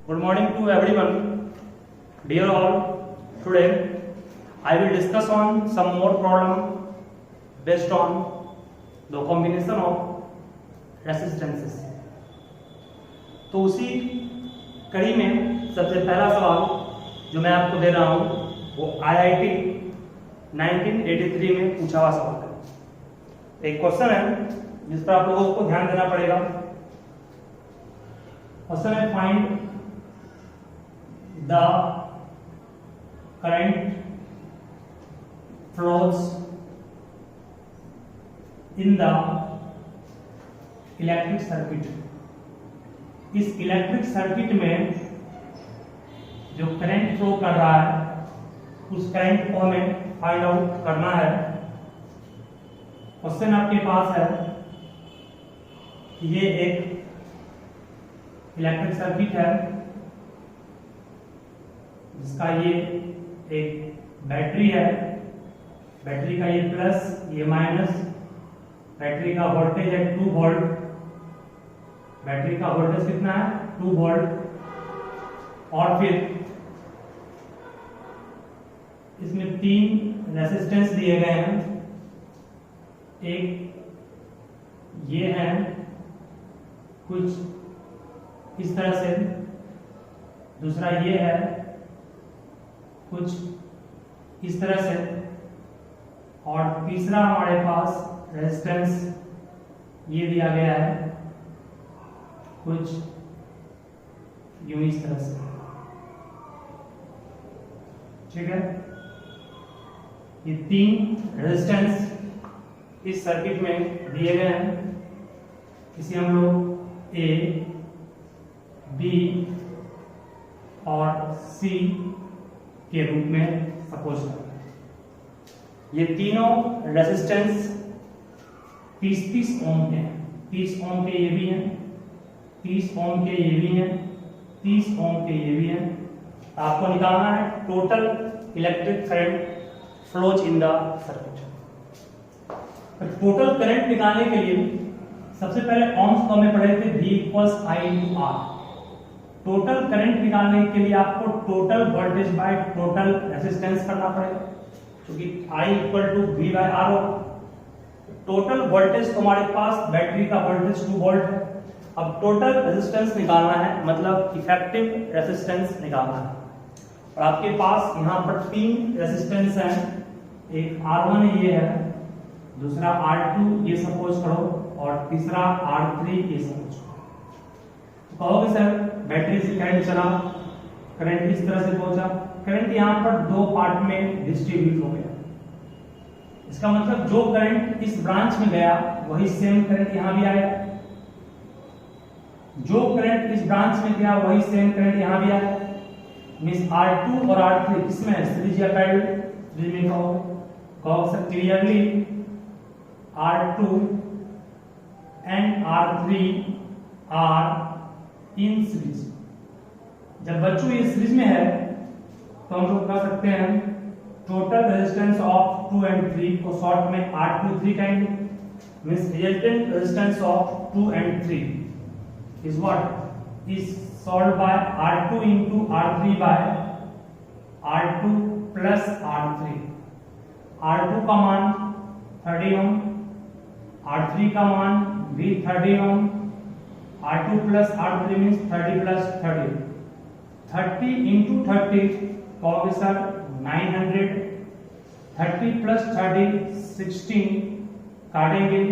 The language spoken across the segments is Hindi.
Good morning to everyone. Dear all, today I will discuss on some more problem based on the combination of resistances. तो उसी कड़ी में सबसे पहला सवाल जो मैं आपको दे रहा हूँ वो IIT 1983 में पूछा हुआ सवाल है। एक क्वेश्चन है जिस पर आप लोगों को ध्यान देना पड़ेगा। क्वेश्चन है find the current flows in the electric circuit. इस इलेक्ट्रिक सर्किट में जो करंट फ्लो कर रहा है उस करंट को हमें फाइंड आउट करना है। क्वेश्चन आपके पास है कि ये एक इलेक्ट्रिक सर्किट है जिसका ये एक बैटरी है। बैटरी का ये प्लस ये माइनस, बैटरी का वोल्टेज है 2 वोल्ट। बैटरी का वोल्टेज कितना है 2 वोल्ट। और फिर इसमें 3 रेजिस्टेंस दिए गए हैं। एक ये है कुछ इस तरह से, दूसरा ये है कुछ इस तरह से, और तीसरा हमारे पास रेजिस्टेंस ये दिया गया है कुछ यूं इस तरह से। ठीक है, ये 3 रेजिस्टेंस इस सर्किट में दिए गए हैं। इसे हम लोग ए, बी और सी के रूप में सपोज करते हैं। ये तीनों रेजिस्टेंस 30-30 ओम के हैं। 30 ओम के ये भी हैं, 30 ओम के ये भी हैं, 30 ओम के ये भी हैं। आपको निकालना है total electric current flows in the circuit. Total current निकालने के लिए सबसे पहले ओम्स को हमें पढ़े थे V = I/R। टोटल करंट निकालने के लिए आपको total voltage by total resistance करना पड़ेगा, क्योंकि I = V/R होगा। टोटल वोल्टेज तुम्हारे पास बैटरी का वोल्टेज 2 वोल्ट है। अब टोटल रेजिस्टेंस निकालना है, मतलब इफेक्टिव रेजिस्टेंस निकालना है। और आपके पास यहाँ पर 3 रेजिस्टेंस हैं। एक R1 ये है, दूसरा R2 ये सपोज करो, और तीसरा R3 ये सपोज करो। तो कहोगे सर बैटरी से करंट चला, करंट इस तरह से पहुंचा, करंट यहाँ पर 2 पार्ट में डिस्ट्रीब्यूट हो गया। इसका मतलब जो करंट इस ब्रांच में गया वही सेम करंट यहाँ भी आया। जो करंट इस ब्रांच में गया वही सेम करंट यहाँ भी आया। मींस R2 और R3 किसमें है, सीरीज या पैरेलल? सीरीज में कहो sir clearly R2 and R3 are in series. जब बच्चों ये सीरीज में है तो हम लोग कह सकते हैं टोटल रेजिस्टेंस ऑफ 2 and 3 को शॉर्ट में R2 3 कहेंगे। Means resultant resistance of 2 and 3 is what is solve by R2 into R3 by R2 plus R3। R2 का मान 30 ओम, R3 का मान भी 30 ओम। R2 plus R3 means 30 plus 30। 30 into 30 कहोगे सर 900। 30 plus 30 16, काटेंगे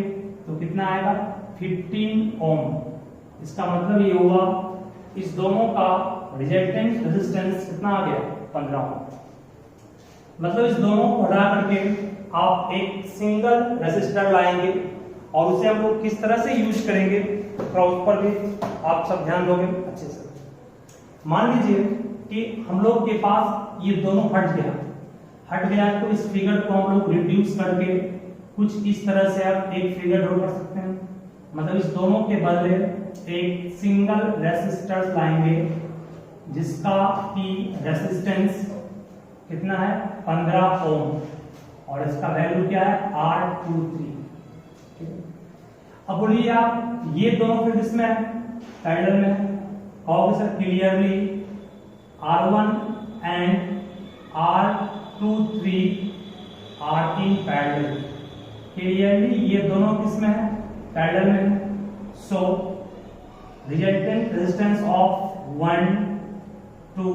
तो कितना आएगा 15 ओम। इसका मतलब ये हुआ इस दोनों का रिजल्टेंट रेजिस्टेंस कितना आ गया 15 ओम। मतलब इस दोनों को हटा करके आप एक सिंगल रेजिस्टर लाएंगे, और उसे हम लोग किस तरह से यूज करेंगे थोड़ा उस पर भी आप सब ध्यान दोगे अच्छे से। मान लीजिए कि हम लोग के पास ये दोनों हट गया तो इस फिगर को हम लोग रिड्यूस करके कुछ इस तरह से आप एक फिगर ड्रॉ कर सकते हैं। मतलब इस दोनों के बदले एक सिंगल रेजिस्टर लाएंगे जिसका की रेजिस्टेंस कितना है 15 ओम, और इसका वैल्यू क्या है R23। अब बोलिए आप ये दोनों फिर इसमें पैरेलल में है, कहोगे sir clearly R1 and R23 are in parallel, clearly ये दोनों किसमें है, पैरेलल में है। सो रिजल्टेंट रेजिस्टेंस ऑफ 1 2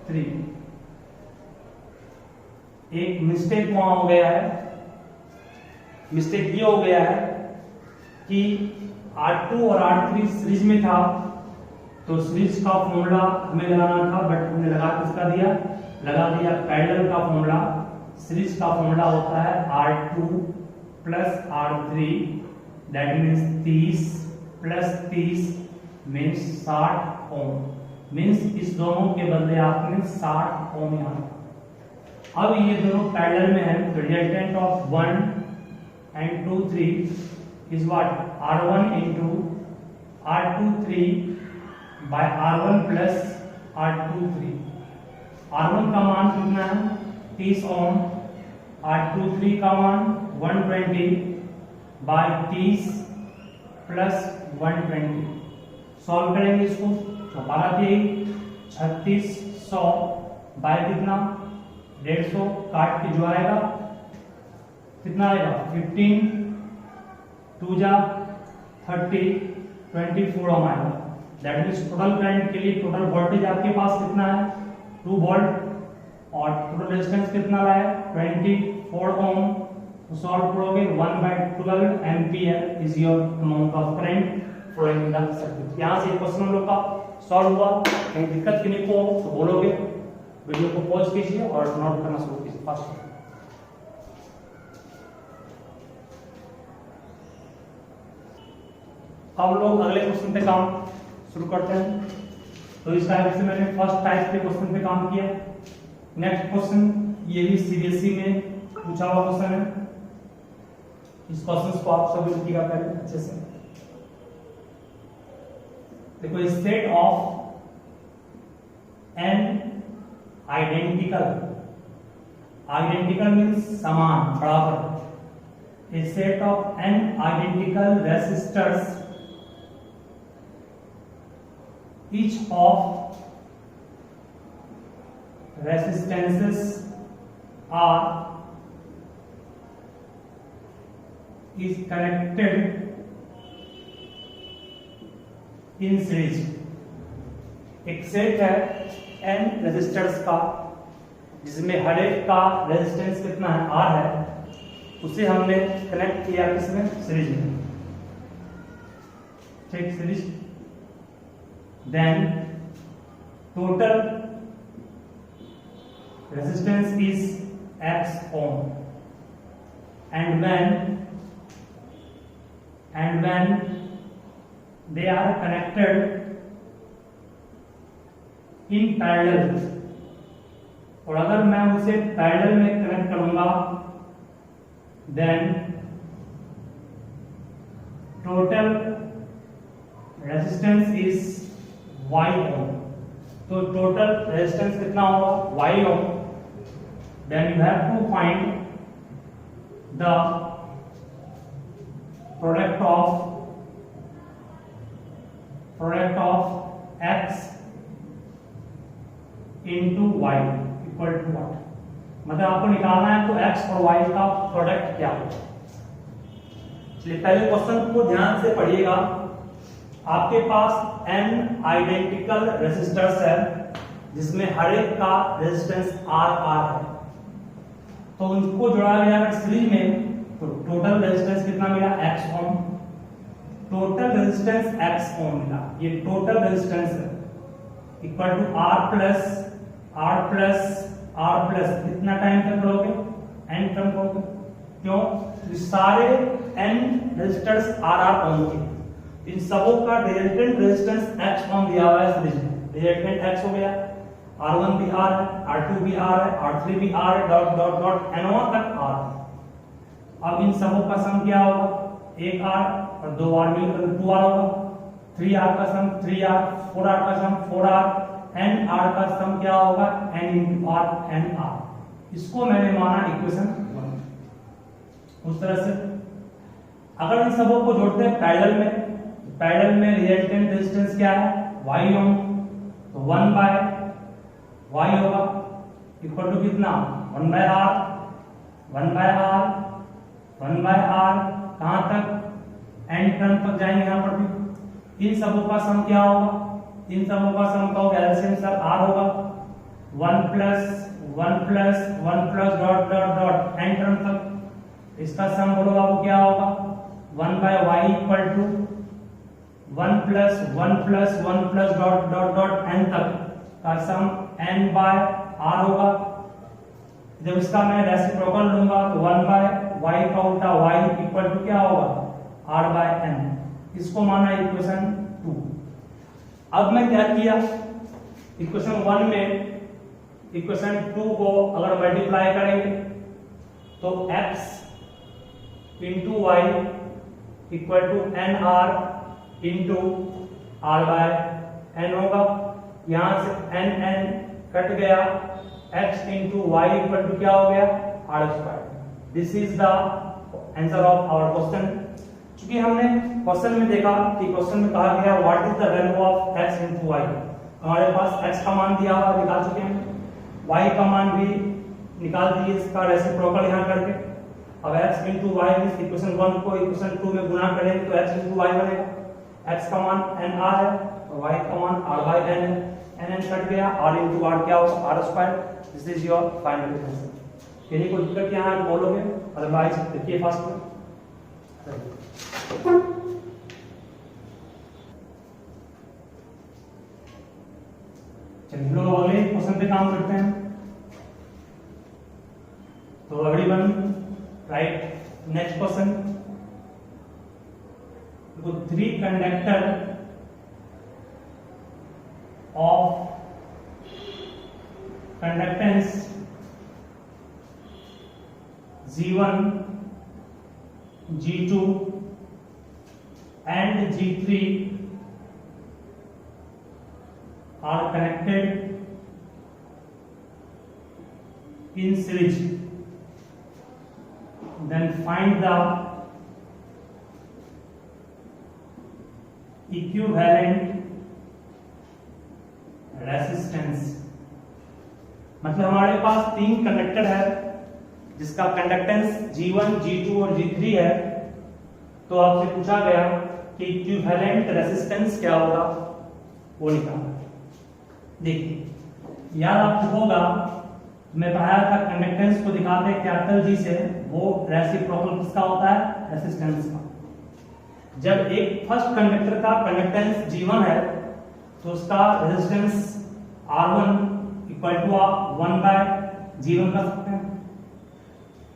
3, एक मिस्टेक वहां हो गया है, मिस्टेक ये हो गया है कि R2 और R3 सीरीज में था, तो सीरीज का फॉर्मूला हमें लगाना था, बट हमने लगा किसका दिया, लगा दिया पैरेलल का फॉर्मूला। सीरीज का फॉर्मूला होता है R2 plus R3, that means 30 plus 30 means 60 ohm, means इस दोनों के बदले आपने 60 ओम यहाँ। अब ये दोनों पैरेलल में है, तो resultant of 1 and 2 3 is what, R1 into R23 by R1 plus R23। R1 का मान कितना है 30 ओम, R23 का मान 120 by 30 प्लस 120। सॉल्व करेंगे इसको, तो 3600 बाय कितना 150, काट के जो आएगा कितना आएगा 15 2 जा 30 24 ओम आएगा। दैट मीन्स टोटल करंट के लिए टोटल वोल्टेज आपके पास कितना है 2 वोल्ट और टोटल रेजिस्टेंस कितना लाया 24 ओम। तो सॉल्व करोगे 1/12 ampere is your amount of current flowing in the circuit. यहां से क्वेश्चन हम लोग का सॉल्व हुआ। कहीं दिक्कत की नहीं को तो बोलोगे, वीडियो को पॉज कीजिए और नोट करना शुरू कीजिए फास्ट। हम लोग अगले क्वेश्चन पे काम शुरू करते हैं। तो इस टाइप से मैंने फर्स्ट टाइप के क्वेश्चन पे काम किया। नेक्स्ट क्वेश्चन ये भी सीबीएसई में पूछा हुआ क्वेश्चन है। इस क्वेश्चन को आप सब लिखिएगा पहले अच्छे से। देखो set of N identical, identical means समान बराबर, A set of N identical resistors each of resistances are is connected in series। एक सेट है n रेजिस्टर्स का जिसमें हर एक का रेजिस्टेंस कितना है R है, उसे हमने कनेक्ट किया किसमें सीरीज में, ठीक series. then total resistance is X ohm and when they are connected in parallel, और अगर मैं उसे पैरेलल में कनेक्ट करूंगा then total resistance is Y ohm। तो टोटल रेजिस्टेंस कितना होगा Y ohm। Then you have to find the product of X into Y equal to what, मतलब आपको निकालना है तो X और Y का प्रोडक्ट क्या होगा। चलिए पहले क्वेश्चन को ध्यान से पढ़िएगा। आपके पास n आइडेंटिकल रेजिस्टर्स है जिसमें हर एक का रेजिस्टेंस R है, तो उनको जोड़ा गया अगर सीरीज में तो टोटल रेजिस्टेंस कितना मिला X ओम, टोटल रेजिस्टेंस X ओम मिला। ये टोटल रेजिस्टेंस है इक्वल टू R प्लस कितना टाइम तक करोगे n टर्म करोगे, क्यों सारे n रेजिस्टर्स R ओम के, इन सबों का रिजल्टेंट रेजिस्टेंस X ओम दिया हुआ है सीरीज में। रिजल्टेंट X हो गया, R1 भी R है, R2 भी R है, R3 भी R है, डॉट डॉट डॉट N1 तक R है। अब इन सबों का सम क्या होगा, एक R और 2 R मिलकर 2R होगा, 3R का सम 3R, 4R का सम 4R, NR का सम क्या होगा N into R NR। इसको मैंने माना इक्वेशन 1। उस तरह से अगर इन सबों को जोड़ते हैं पैरेलल में रिजल्टेंट रेजिस्टेंस क्या है वाई ओम, तो 1 बाय वाई होगा इक्वल टू कितना 1 by r, 1 by r, 1 by r कहां तक एन टर्म तक जाएंगे यहाँ पर भी। इन सबों का सम क्या होगा, इन सबों का सम का एलसीएम सर आर होगा 1 plus 1 plus 1 plus dot dot dot n term तक। इसका सम बोलोगा वो क्या होगा 1 by y equal to 1 plus 1 plus 1 plus dot dot dot n तक का सम n बाय r होगा। जब इसका मैं रेसिप्रोकल लूंगा तो 1 बाय y का उल्टा y इक्वल टू क्या होगा r बाय n। इसको माना इक्वेशन 2। अब मैं क्या किया, इक्वेशन 1 में इक्वेशन 2 को अगर मल्टीप्लाई करेंगे तो x into y equal to n r into r by n होगा। यहां से एन एन कट गया, x into y equal to क्या हो गया r square. This is the answer of our question. क्योंकि हमने क्वेश्चन में देखा कि क्वेश्चन में कहा गया what is the value of x into y. हमारे पास x का मान दिया हुआ निकाल चुके हैं, y का मान भी निकाल दिए, इसका रेसिप्रोकल यहाँ करके। अब x इंटू वाई इक्वेशन 1 को इक्वेशन 2 में गुना करेंगे तो x इंटू वाई बनेगा। x का मान एन आर है और y का मान r बाय n है। एन एन कट गया, r इंटू आर क्या होगा r square. This is your final answer. यदि कोई दिक्कत यहाँ है बोलोगे, अदरवाइज देखिए फास्ट में। चलिए हम लोग अगले क्वेश्चन पे काम करते हैं। तो एवरीवन राइट नेक्स्ट क्वेश्चन। तो 3 conductor of conductance G1, G2 and G3 are connected in series. Then find the equivalent resistance. मतलब हमारे पास 3 कंडक्टर है जिसका कंडक्टेंस G1, G2 और G3 है। तो आपसे पूछा गया कि इक्विवेलेंट रेसिस्टेंस क्या होगा वो निकालना। देखिए याद आपको होगा मैं पढ़ाया था कंडक्टेंस को दिखाते कैपिटल G से, वो रेसिप्रोकल किसका होता है रेसिस्टेंस का। जब एक फर्स्ट कंडक्टर का कंडक्टेंस G1 है तो उसका रेजिस्टेंस R1 इक्वल टू आप 1 बाय G1 कर सकते हैं।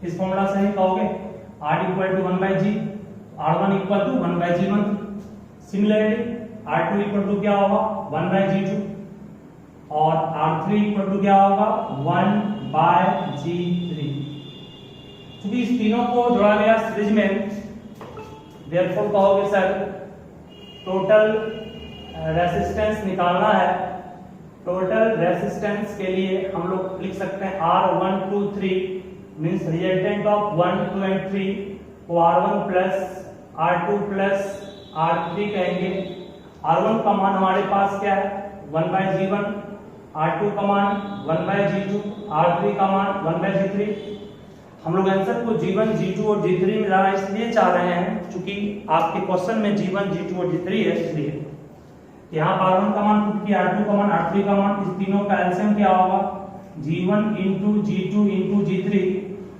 इस फॉर्मूला से ही कहोगे R equal to 1 by G, R1 equal to 1 by G1। Similarly R2 equal to क्या होगा 1 बाय G2 और R3 इक्वल टू क्या होगा 1 बाय G3। क्योंकि इस तीनों को जोड़ा गया सीरीज में, देयरफॉर कहोगे सर टोटल रेसिस्टेंस निकालना है। टोटल रेसिस्टेंस के लिए हम लोग लिख सकते हैं R1 2 3 means resultant of 1 2 and 3 को R1 plus R2 plus R3 कहेंगे। R1 का मान हमारे पास क्या है 1 बाय G1, R2 का मान 1 बाय G2, R3 का मान 1 बाय G3। हम लोग आंसर को G1, G2 और G3 में लाना इसलिए चाह रहे हैं क्योंकि आपके क्वेश्चन में G1, G2 और G3 है, इसलिए यहाँ R1 का मान पुट किया, R2 का मान, R3 का मान, इस तीनों का एलसीएम क्या होगा G1 into G2 into G3।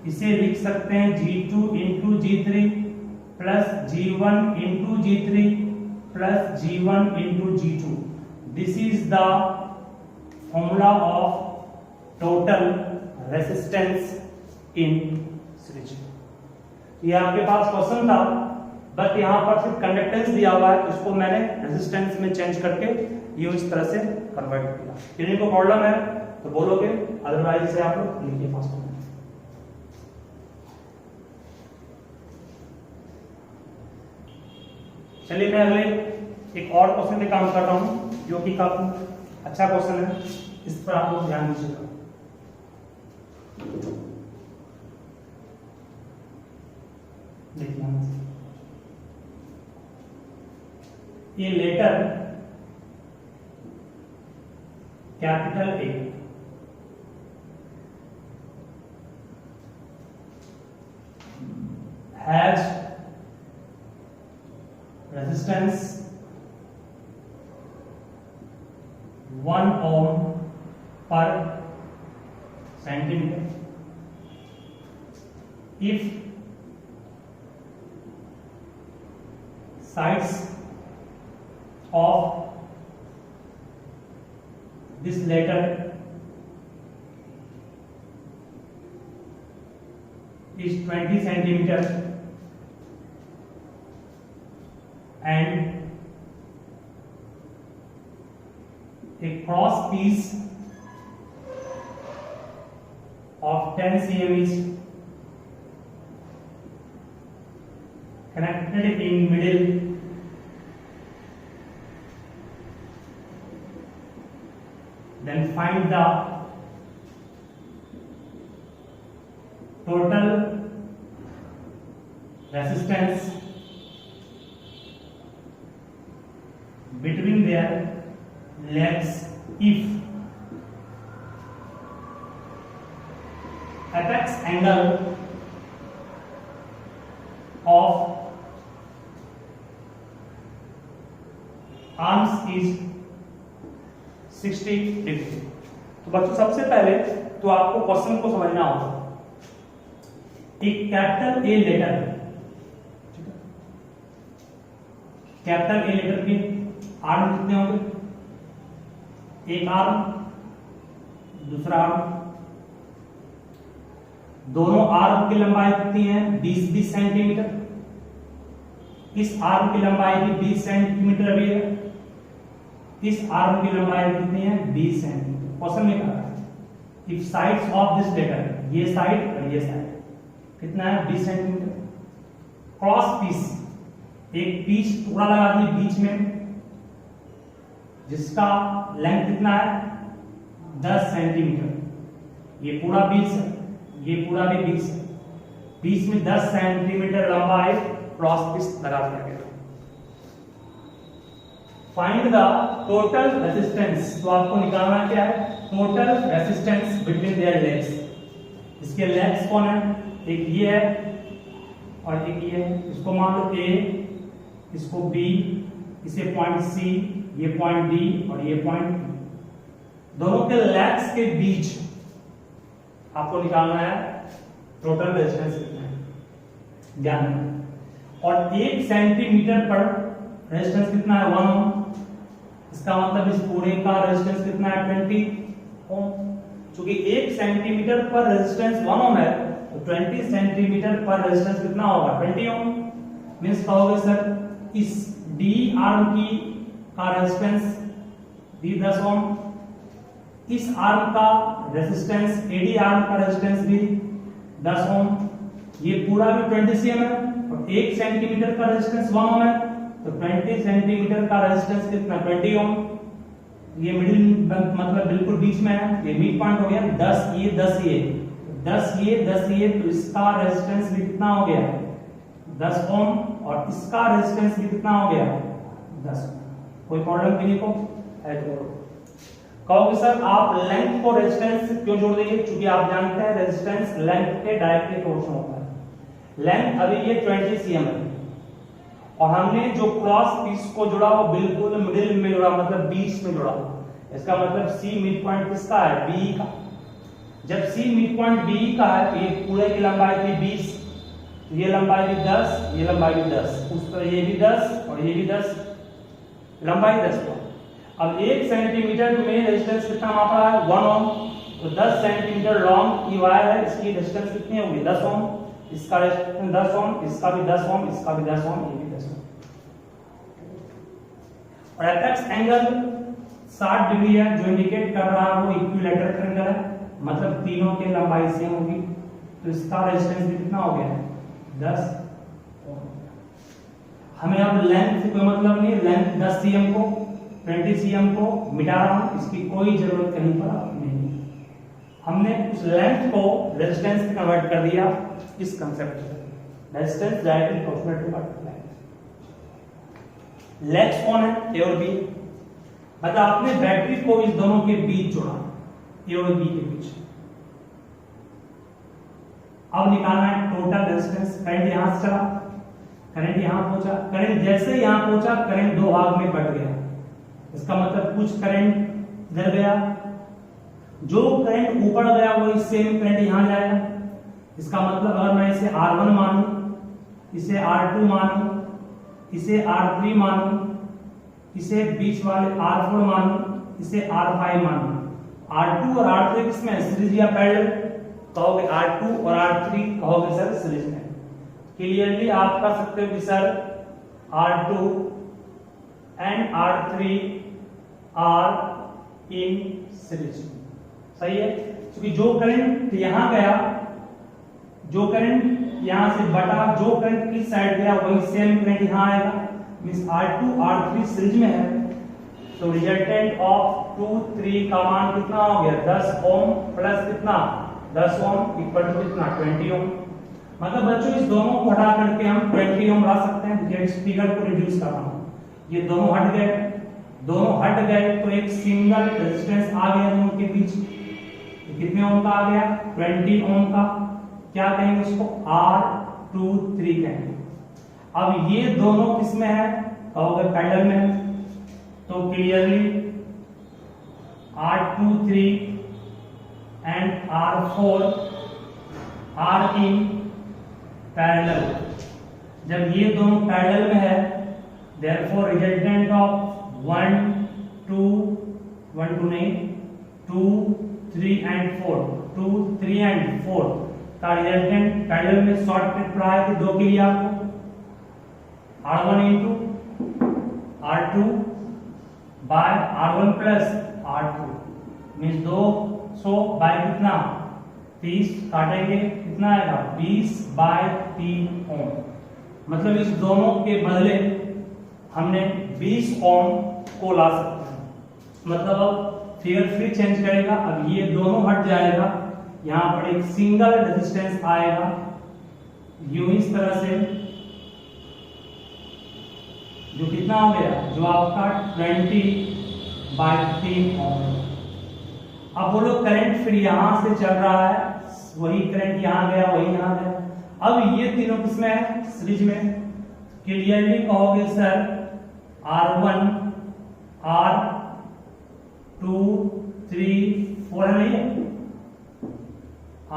इसे लिख सकते हैं G2 into G3 plus G1 into G3 plus G1 into G2। This is the formula of total resistance in series. ये आपके पास क्वेश्चन था, बट यहाँ पर सिर्फ कंडक्टेंस दिया हुआ है, उसको मैंने रेजिस्टेंस में चेंज करके ये इस तरह से कन्वर्ट किया। किसी को प्रॉब्लम है तो बोलोगे, अदरवाइज से आप लोग लिखिए फास्ट में। चलिए मैं अगले एक और क्वेश्चन पे काम कर रहा हूँ जो कि काफी अच्छा क्वेश्चन है, इस पर आप लोग ध्यान दीजिएगा। देखिए, a letter capital A has resistance 1 ohm per centimeter if sides of this letter is 20 centimeter and a cross piece of 10 cm is connected in middle then find the total resistance between their legs if apex angle of arms is 60 degree. तो बच्चों सबसे पहले तो आपको क्वेश्चन को समझना होगा। एक capital a letter, capital a letter के आर्म कितने होंगे? एक आर्म, दूसरा आर्म, दोनों आर्म की लंबाई कितनी है? 20-20 सेंटीमीटर। इस आर्म की लंबाई भी 20 सेंटीमीटर अभी है, इस आर्म की लंबाई कितनी है? 20 सेंटीमीटर। क्वेश्चन में कहा है if sides of this letter, ये साइड और ये साइड कितना है? 20 सेंटीमीटर। क्रॉस पीस, एक पीस टुकड़ा लगा दिए बीच में जिसका लेंथ कितना है? 10 सेंटीमीटर। ये पूरा 20 है, ये पूरा भी 20 है, बीच में 10 सेंटीमीटर लंबा एक क्रॉस पीस लगा दिया गया। फाइंड द टोटल रेजिस्टेंस, तो आपको निकालना क्या है? Total resistance between their legs. इसके लेग्स कौन है? एक ये है और एक ये है। इसको मान लो ए, इसको बी, इसे पॉइंट सी, ये पॉइंट डी और ये पॉइंट बी। दोनों के लेग्स के बीच आपको निकालना है टोटल रेजिस्टेंस कितना है, ध्यान रखना। और 1 सेंटीमीटर पर रेजिस्टेंस कितना है? 1 ओम। इसका मतलब इस पूरे का रेजिस्टेंस कितना है? 20 ओम। क्योंकि 1 सेंटीमीटर पर रेजिस्टेंस 1 ओम है तो 20 सेंटीमीटर पर रेजिस्टेंस कितना होगा? 20 ओम। मींस कहोगे सर इस डी आर्म की का रेजिस्टेंस डी 10 ओम, इस आर्म का रेजिस्टेंस एडी आर्म का रेजिस्टेंस भी 10 ओम, ये पूरा भी 20 सीएम है और 1 सेंटीमीटर का रेजिस्टेंस 1 ओम है तो 20 सेंटीमीटर का रेजिस्टेंस कितना? 20 ओम। ये मिडिल मतलब बिल्कुल बीच में है, ये मिड पॉइंट हो गया। 10 ये 10 ये 10 ये 10 ये, तो इसका रेजिस्टेंस भी कितना हो गया? 10 ओम और इसका रेजिस्टेंस भी कितना हो गया? 10। कोई प्रॉब्लम किसी को है तो कहोगे सर आप लेंथ को रेजिस्टेंस से क्यों जोड़ देंगे? क्योंकि आप जानते हैं रेजिस्टेंस लेंथ के डायरेक्टली प्रोपोर्शनल होता है। लेंथ अभी ये 20 सीएम है और हमने जो क्रॉस पीस को जोड़ा वो बिल्कुल मिडिल में जोड़ा, मतलब बीच में जोड़ा। इसका मतलब सी मिड पॉइंट किसका है? बी का। जब सी मिड पॉइंट बी का है तो ये पूरे की लंबाई थी 20, तो ये लंबाई भी 10, ये लंबाई भी 10, उस तरह ये भी 10 और ये भी 10, लंबाई 10 हुआ। अब 1 सेंटीमीटर में रेजिस्टेंस कितना मापा है? 1 ओम। तो 10 सेंटीमीटर लॉन्ग की वायर है, इसकी रेजिस्टेंस कितनी होगी? 10 ओम। इसका रेजिस्टेंस 10 ओम, इसका भी 10 ओम, इसका भी 10 ओम, ये भी 10 ओम। और एपेक्स एंगल 60 डिग्री है, जो इंडिकेट कर रहा है वो इक्विलैटरल ट्रायंगल है, मतलब तीनों की लंबाई सेम होगी। तो इसका रेजिस्टेंस भी कितना हो गया? 10 ओम। हमें अब लेंथ से कोई मतलब नहीं, लेंथ 10 सीएम को 20 सीएम को मिटा रहा हूं, इसकी कोई जरूरत कहीं पर नहीं। हमने उस लेंथ को रेजिस्टेंस में कन्वर्ट कर दिया इस कंसेप्ट से, resistance directly proportional to length. Legs कौन है? ए और बी। मतलब आपने बैटरी को इस दोनों के बीच जोड़ा, ए और बी के बीच। अब निकालना है टोटल रेजिस्टेंस। करंट यहां से चला, करंट यहां पहुंचा, करंट जैसे यहां पहुंचा करंट दो भाग में बट गया। इसका मतलब कुछ करंट इधर गया, जो करंट ऊपर गया वही सेम करंट यहां जाएगा। इसका मतलब अगर मैं इसे R1 मानूं, इसे R2 मानूं, इसे R3 मानूं, इसे बीच वाले R4 मानूं, इसे R5 मानूं, R2 और R3 किसमें सीरीज या पैरेलल? कहोगे R2 और R3, कहोगे सर सीरीज में। क्लियरली आप कर सकते हो कि sir R2 and R3 are in series. सही है, क्योंकि जो करंट यहां गया, जो करंट यहां से बटा, जो करंट किस साइड गया वही सेम करंट यहां आएगा। मींस R2 R3 सीरीज में है, तो रिजल्टेंट ऑफ 2 3 का मान कितना हो गया? 10 ओम प्लस कितना? 10 ओम इक्वल टू कितना? 20 ओम। मतलब बच्चों इस दोनों को हटा करके हम 20 ओम ला सकते हैं। देखिए इस फिगर को रिड्यूस कर रहा हूं, ये दोनों हट गए, दोनों हट गए तो एक सिंगल रेजिस्टेंस आ गया दोनों के बीच। कितने ओम का आ गया? 20 ओम का। क्या कहेंगे इसको? R23 कहेंगे। अब ये दोनों किसमें है? कहोगे पैरेलल में। तो clearly R23 and R4 are in parallel. जब ये दोनों पैरेलल में है, देयरफॉर रिजल्टेंट ऑफ 1 2 नहीं 2 3 एंड 4, 2 3 एंड 4 का रिजल्टेंट पैरेलल में शॉर्टकट पढ़ाया थे दो के लिए आपको। R1 into R2 by R1 plus R2 means 200 by कितना? 30 काटेंगे कितना आएगा? 20 बाय 3 ओम। मतलब इस दोनों के बदले हमने 20 ओम को ला सकते हैं। मतलब अब फिगर फिर चेंज करेगा, अब ये दोनों हट जाएगा, यहां पर एक सिंगल रेजिस्टेंस आएगा यूं इस तरह से, जो कितना हो गया? जो आपका 20 बाय 3 ओम। अब बोलो करंट फिर यहां से चल रहा है, वही करंट यहां गया वही यहां गया। अब ये तीनों किसमें है? सीरीज में। क्लियरली कहोगे सर R1 R2 3 4 है, नहीं है?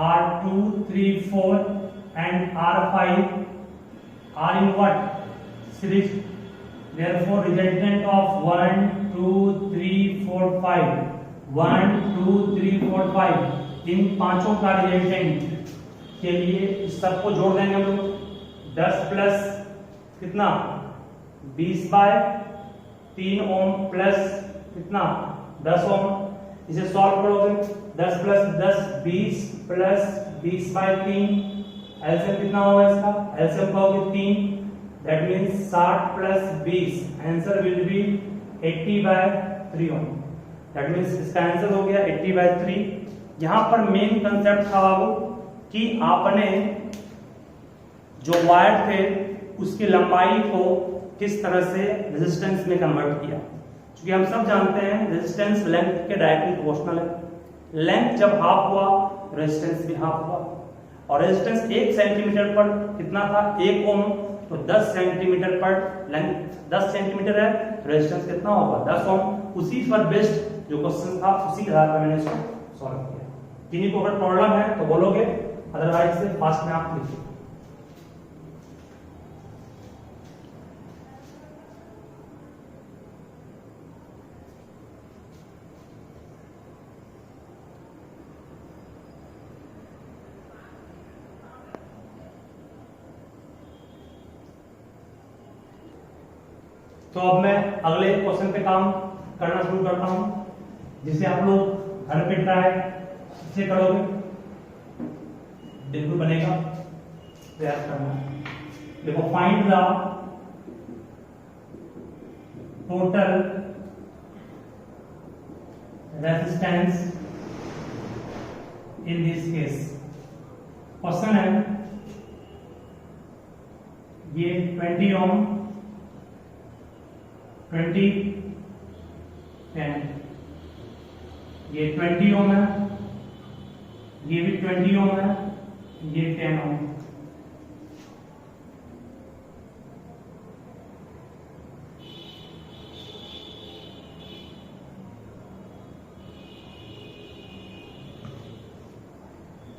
R2 3 4 and R5 are in what? Series. Therefore resultant of 1 2 3 4 5 1 2 3 4 5 इन पांचों का रिजल्टेंट के लिए इस सबको जोड़ देंगे हम लोग। 10 प्लस कितना? 20 बाय 3 ओम प्लस कितना? 10 ओम। इसे सॉल्व करोगे 10 प्लस 10 20 प्लस 20 बाय 3, एलसीएम कितना होगा इसका? एलसीएम कहोगे 3, that means 60 plus 20, answer will be 80 by 3 ohm. That means इसका आंसर हो गया 80 बाय 3। यहां पर मेन कंसेप्ट था वो कि आपने जो वायर थे उसकी लंबाई को किस तरह से रेजिस्टेंस में कन्वर्ट किया। क्योंकि हम सब जानते हैं रेजिस्टेंस लेंथ के डायरेक्टली प्रोपोर्शनल है। लेंथ जब हाफ हुआ रेजिस्टेंस भी हाफ हुआ, और रेजिस्टेंस 1 सेंटीमीटर पर कितना था? 1 ओम। तो 10 सेंटीमीटर पर लेंथ 10 सेंटीमीटर है, रेजिस्टेंस कितना होगा? 10 ओम। उसी पर बेस्ड जो क्वेश्चन था उसी के आधार पर मैंने इसको सॉल्व किया। किन्हीं को अगर प्रॉब्लम है तो बोलोगे, अदरवाइज से फास्ट में आप लिखिए। तो अब मैं अगले क्वेश्चन पे काम करना शुरू करता हूं, जिसे आप लोग घर पे ट्राई से करोगे, बिल्कुल बनेगा, प्रयास करना। देखो, find the total resistance in this case. Question है ये 20 ओम 20 10, ये 20 ओम है, ये भी 20 ओम है, ये 10 ohm.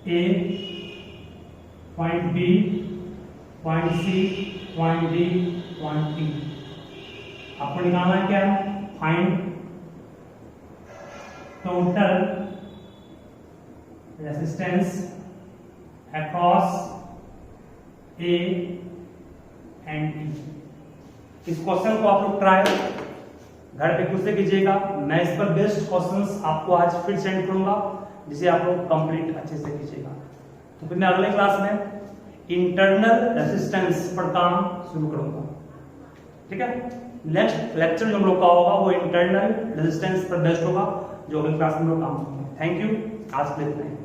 A, point B, point C, point D, point E. आपको निकालना है क्या? Find total resistance across A and E. इस क्वेश्चन को आप लोग ट्राई घर पे खुद से कीजिएगा। मैं इस पर बेस्ट क्वेश्चंस आपको आज फिर सेंड करूंगा, जिसे आप लोग कंप्लीट अच्छे से कीजिएगा। तो फिर मैं अगले क्लास में इंटरनल रेजिस्टेंस पर काम शुरू करूंगा। ठीक है, नेक्स्ट लेक्चर जो हम लोग का होगा वो इंटरनल रेजिस्टेंस पर बेस्ड होगा, जो अगले क्लास में हम लोग काम करेंगे। थैंक यू, आज के लिए इतना ही।